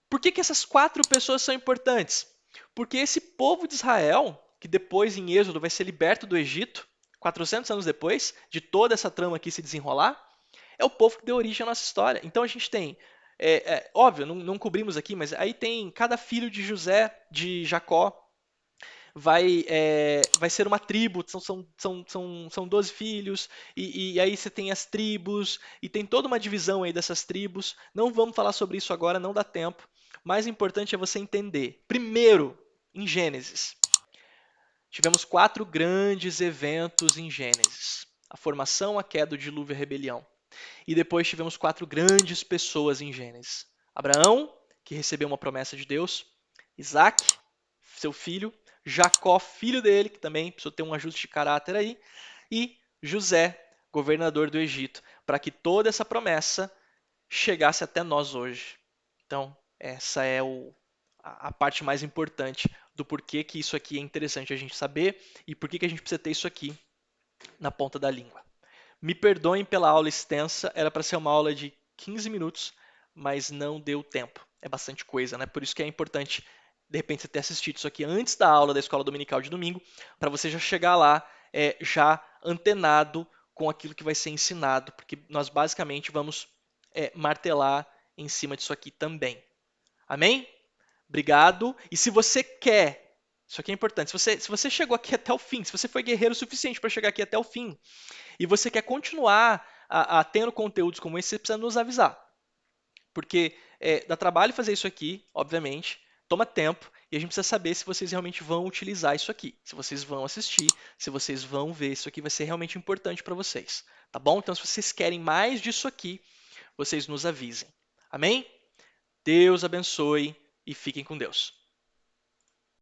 A: por que essas 4 pessoas são importantes? Porque esse povo de Israel, que depois em Êxodo vai ser liberto do Egito, 400 anos depois de toda essa trama aqui se desenrolar, é o povo que deu origem à nossa história. Então a gente tem, óbvio, não cobrimos aqui, mas aí tem cada filho de José, de Jacó, vai ser uma tribo, são 12 filhos, e aí você tem as tribos, e tem toda uma divisão aí dessas tribos. Não vamos falar sobre isso agora, não dá tempo. Mais importante é você entender. Primeiro, em Gênesis, tivemos 4 grandes eventos em Gênesis: a formação, a queda, o dilúvio e a rebelião. E depois tivemos 4 grandes pessoas em Gênesis: Abraão, que recebeu uma promessa de Deus; Isaac, seu filho; Jacó, filho dele, que também precisou ter um ajuste de caráter aí; e José, governador do Egito, para que toda essa promessa chegasse até nós hoje. Então, essa é a parte mais importante do porquê que isso aqui é interessante a gente saber e por que a gente precisa ter isso aqui na ponta da língua. Me perdoem pela aula extensa, era para ser uma aula de 15 minutos, mas não deu tempo. É bastante coisa, né? Por isso que é importante, de repente, você ter assistido isso aqui antes da aula da escola dominical de domingo, para você já chegar lá já antenado com aquilo que vai ser ensinado, porque nós basicamente vamos martelar em cima disso aqui também. Amém? Obrigado. E se você quer, isso aqui é importante, se você chegou aqui até o fim, se você foi guerreiro o suficiente para chegar aqui até o fim, e você quer continuar tendo conteúdos como esse, você precisa nos avisar. Porque dá trabalho fazer isso aqui, obviamente, toma tempo, e a gente precisa saber se vocês realmente vão utilizar isso aqui, se vocês vão assistir, se vocês vão ver, isso aqui vai ser realmente importante para vocês. Tá bom? Então, se vocês querem mais disso aqui, vocês nos avisem. Amém? Deus abençoe e fiquem com Deus.